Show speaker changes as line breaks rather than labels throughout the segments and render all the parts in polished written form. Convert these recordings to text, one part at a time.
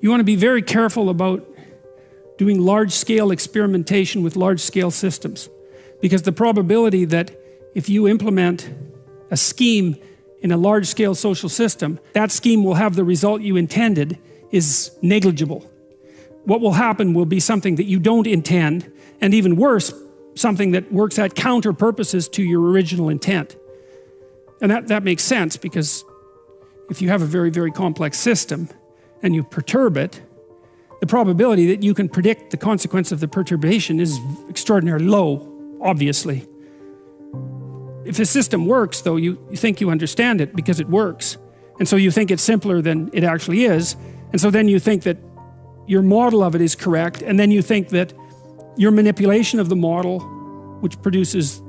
You want to be very careful about doing large-scale experimentation with large-scale systems, because the probability that if you implement a scheme in a large-scale social system, that scheme will have the result you intended is negligible. What will happen will be something that you don't intend, and even worse, something that works at counter purposes to your original intent. And that makes sense, because if you have a very, very complex system and you perturb it, the probability that you can predict the consequence of the perturbation is extraordinarily low, obviously. If the system works, though, you think you understand it because it works. And so you think it's simpler than it actually is. And so then you think that your model of it is correct. And then you think that your manipulation of the model, which produces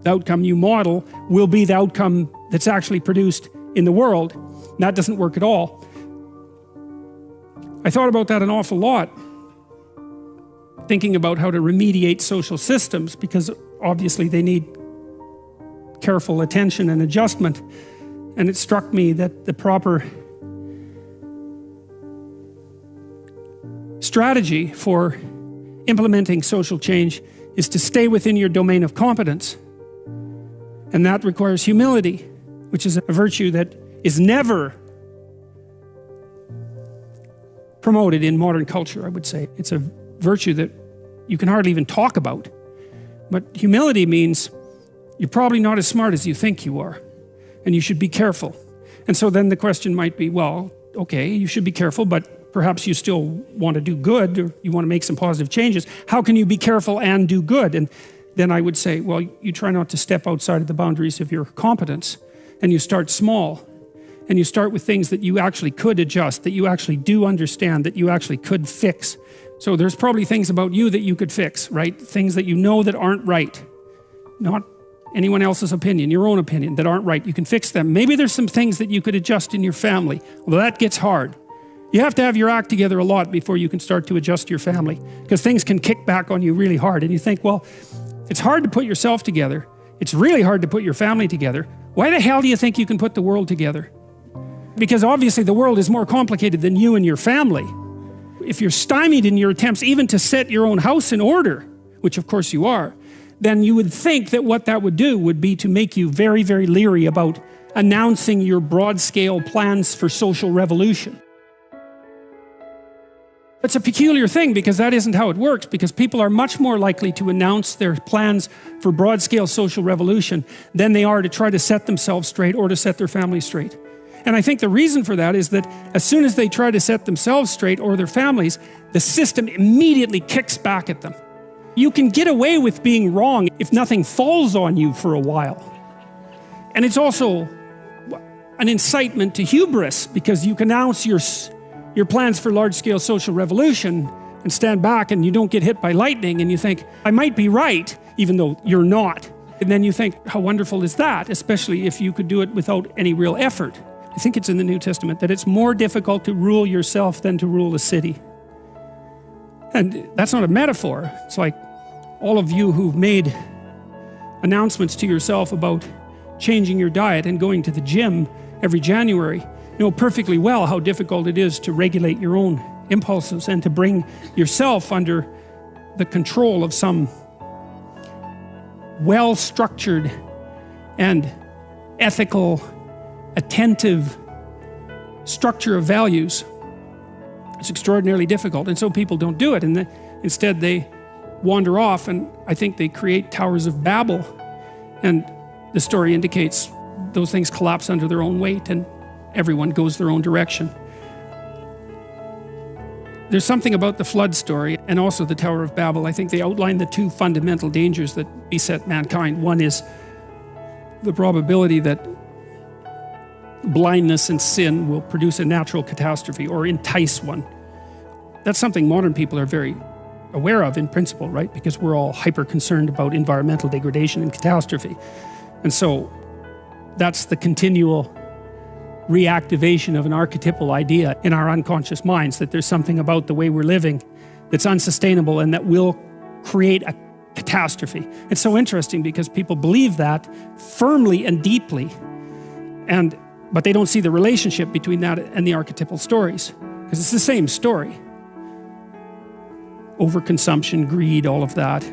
the outcome you model, will be the outcome that's actually produced in the world. And that doesn't work at all. I thought about that an awful lot, thinking about how to remediate social systems, because obviously they need careful attention and adjustment. And it struck me that the proper strategy for implementing social change is to stay within your domain of competence. And that requires humility, which is a virtue that is never promoted in modern culture, I would say. It's a virtue that you can hardly even talk about. But humility means you're probably not as smart as you think you are, and you should be careful. And so then the question might be, well, okay, you should be careful, but perhaps you still want to do good, or you want to make some positive changes. How can you be careful and do good? And then I would say, well, you try not to step outside of the boundaries of your competence, and you start small. And you start with things that you actually could adjust, that you actually do understand, that you actually could fix. So there's probably things about you that you could fix, right? Things that you know that aren't right. Not anyone else's opinion, your own opinion, that aren't right. You can fix them. Maybe there's some things that you could adjust in your family. Well, that gets hard. You have to have your act together a lot before you can start to adjust your family, because things can kick back on you really hard. And you think, well, it's hard to put yourself together. It's really hard to put your family together. Why the hell do you think you can put the world together? Because obviously the world is more complicated than you and your family. If you're stymied in your attempts even to set your own house in order, which of course you are, then you would think that what that would do would be to make you very, very leery about announcing your broad-scale plans for social revolution. It's a peculiar thing, because that isn't how it works, because people are much more likely to announce their plans for broad-scale social revolution than they are to try to set themselves straight or to set their family straight. And I think the reason for that is that as soon as they try to set themselves straight or their families, the system immediately kicks back at them. You can get away with being wrong if nothing falls on you for a while. And it's also an incitement to hubris, because you can announce your plans for large-scale social revolution and stand back and you don't get hit by lightning, and you think, I might be right, even though you're not. And then you think, how wonderful is that, especially if you could do it without any real effort. I think it's in the New Testament that it's more difficult to rule yourself than to rule a city. And that's not a metaphor. It's like all of you who've made announcements to yourself about changing your diet and going to the gym every January know perfectly well how difficult it is to regulate your own impulses and to bring yourself under the control of some well-structured and ethical, attentive structure of values. It's extraordinarily difficult, and so people don't do it, and instead they wander off, and I think they create towers of Babel, and the story indicates those things collapse under their own weight and everyone goes their own direction. There's something about the flood story and also the Tower of Babel. I think they outline the two fundamental dangers that beset mankind. One is the probability that blindness and sin will produce a natural catastrophe or entice one. That's something modern people are very aware of in principle, right? Because we're all hyper concerned about environmental degradation and catastrophe. And so that's the continual reactivation of an archetypal idea in our unconscious minds, that there's something about the way we're living that's unsustainable and that will create a catastrophe. It's so interesting because people believe that firmly and deeply, but they don't see the relationship between that and the archetypal stories. Because it's the same story. Overconsumption, greed, all of that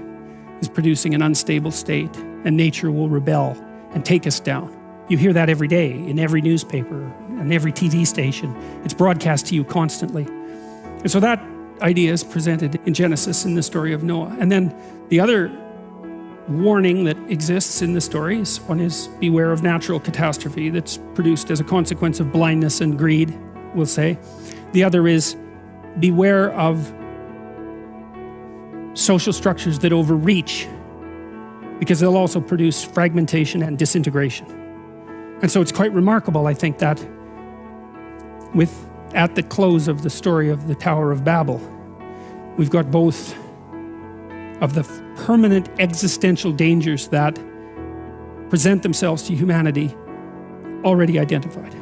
is producing an unstable state, and nature will rebel and take us down. You hear that every day in every newspaper and every TV station. It's broadcast to you constantly. And so that idea is presented in Genesis in the story of Noah. And then the other warning that exists in the stories, one is beware of natural catastrophe that's produced as a consequence of blindness and greed, we'll say. The other is beware of social structures that overreach, because they'll also produce fragmentation and disintegration. And so it's quite remarkable, I think, that at the close of the story of the Tower of Babel, we've got both of the permanent existential dangers that present themselves to humanity already identified.